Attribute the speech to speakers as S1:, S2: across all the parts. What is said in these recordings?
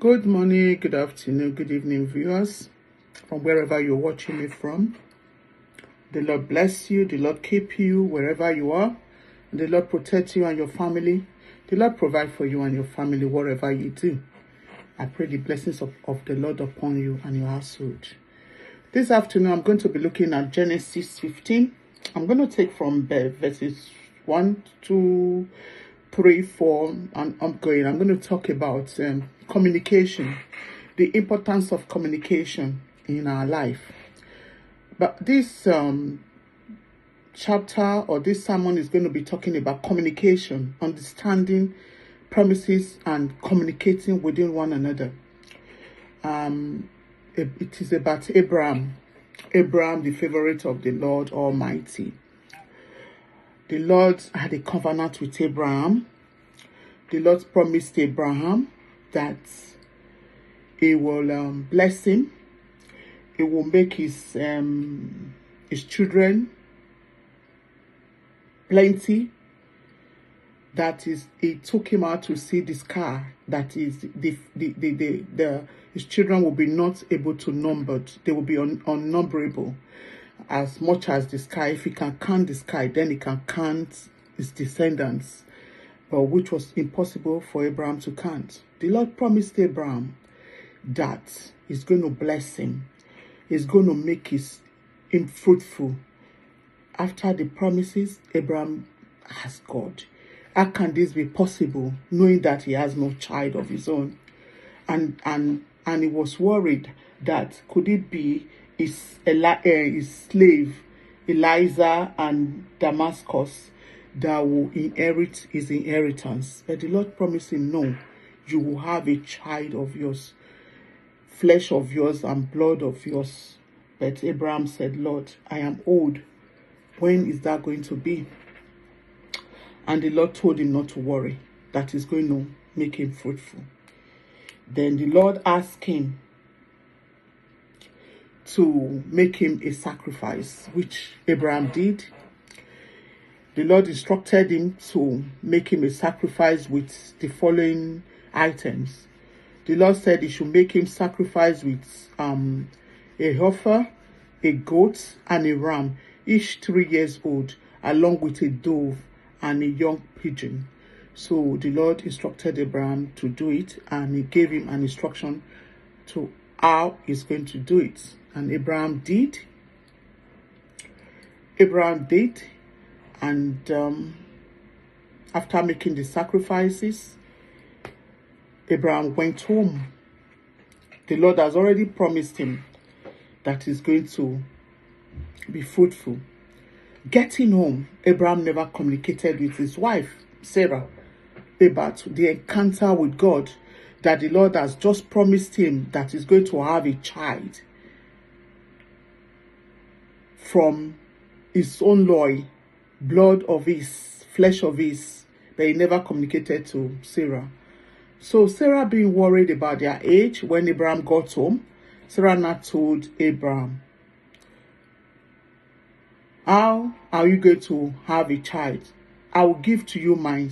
S1: Good morning, good afternoon, good evening, viewers, from wherever you're watching me from. The Lord bless you, the Lord keep you wherever you are, and the Lord protect you and your family. The Lord provide for you and your family wherever you do. I pray the blessings of the Lord upon you and your household. This afternoon, I'm going to be looking at Genesis 15. I'm going to take from verses 1, 2, 3, 4, and I'm going to talk about communication, the importance of communication in our life. But this chapter or this sermon is going to be talking about communication, understanding promises, and communicating within one another. It is about Abraham, the favorite of the Lord Almighty. The Lord had a covenant with Abraham. The Lord promised Abraham that he will bless him. He will make his children plenty. That is, he took him out to see the sky. That is, his children will be not able to number. They will be unnumberable, as much as the sky. If he can count the sky, then he can count his descendants, but which was impossible for Abraham to count. The Lord promised Abraham that he's going to bless him. He's going to make him fruitful. After the promises, Abraham asked God, how can this be possible, knowing that he has no child of his own? And he was worried that could it be his slave Eliza and Damascus that will inherit his inheritance. But the Lord promised him, no, you will have a child of yours, flesh of yours and blood of yours. But Abraham said, Lord, I am old. When is that going to be? And the Lord told him not to worry, that he's going to make him fruitful. Then the Lord asked him to make him a sacrifice, which Abraham did. The Lord instructed him to make him a sacrifice with the following items. The Lord said he should make him sacrifice with a heifer, a goat, and a ram, each 3 years old, along with a dove and a young pigeon. So the Lord instructed Abraham to do it, and he gave him an instruction to how he's going to do it. And Abraham did. And after making the sacrifices, Abraham went home. The Lord has already promised him that he's going to be fruitful. Getting home, Abraham never communicated with his wife, Sarah, about the encounter with God, that the Lord has just promised him that he's going to have a child from his own loin, blood of his, flesh of his, but he never communicated to Sarah. So Sarah, being worried about their age, when Abraham got home, Sarah now told Abraham, how are you going to have a child? I will give to you my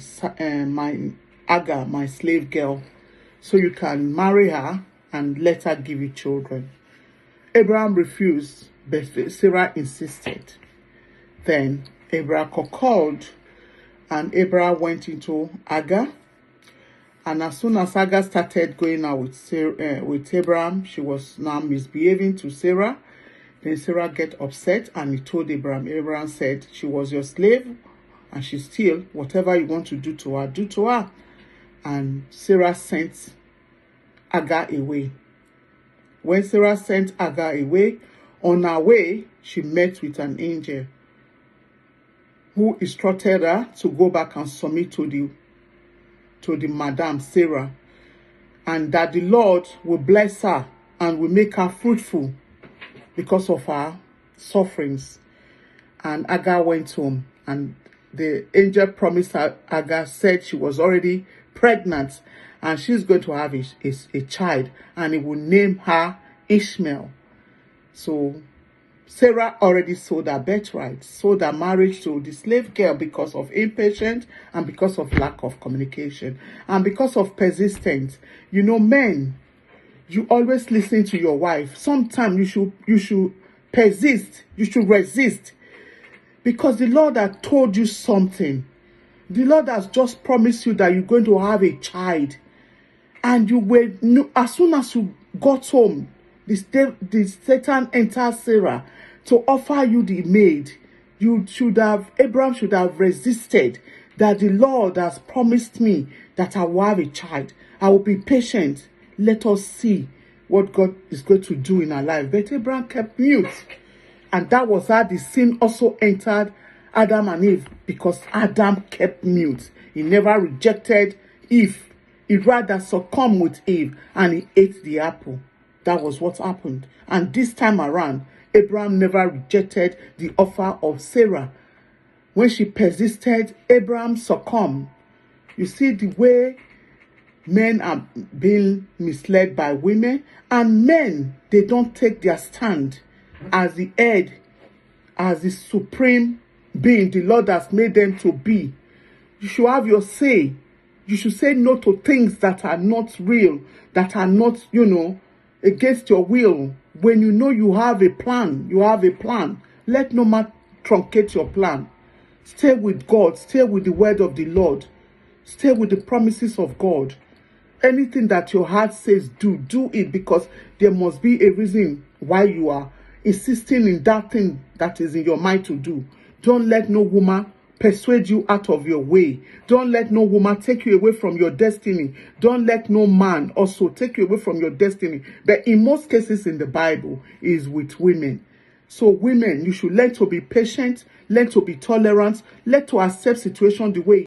S1: Agar, my slave girl, so you can marry her and let her give you children. Abraham refused, but Sarah insisted. Then Abraham called, and Abraham went into Agar. And as soon as Agar started going out with Abraham, she was now misbehaving to Sarah. Then Sarah get upset, and he told Abraham. Abraham said, she was your slave, and she's still, whatever you want to do to her, do to her. And Sarah sent Agar away. When Sarah sent Agar away, on her way, she met with an angel who instructed her to go back and submit to the Madam Sarah, and that the Lord will bless her and will make her fruitful because of her sufferings. And Agar went home, and the angel promised her, Agar said she was already pregnant, and she's going to have a child, and he will name her Ishmael. So Sarah already sold her birthright, sold her marriage to the slave girl because of impatience and because of lack of communication and because of persistence. You know, men, you always listen to your wife. Sometimes you should persist. You should resist. Because the Lord has told you something. The Lord has just promised you that you're going to have a child. And you were, as soon as you got home, the Satan entered Sarah to offer you the maid. Abraham should have resisted, that the Lord has promised me that I will have a child. I will be patient. Let us see what God is going to do in our life. But Abraham kept mute. And that was how the sin also entered Adam and Eve, because Adam kept mute. He never rejected Eve. He rather succumbed with Eve and he ate the apple. That was what happened. And this time around, Abraham never rejected the offer of Sarah. When she persisted, Abraham succumbed. You see the way men are being misled by women, and men, they don't take their stand as the head, as the supreme being the Lord has made them to be. You should have your say. You should say no to things that are not real, that are not, against your will. When you know you have a plan, Let no man truncate your plan. Stay with God. Stay with the word of the Lord. Stay with the promises of God. Anything that your heart says, do it, because there must be a reason why you are insisting in that thing that is in your mind to do. Don't let no woman persuade you out of your way. Don't let no woman take you away from your destiny. Don't let no man also take you away from your destiny. But in most cases in the Bible, is with women. So women, you should learn to be patient, learn to be tolerant, learn to accept situation the way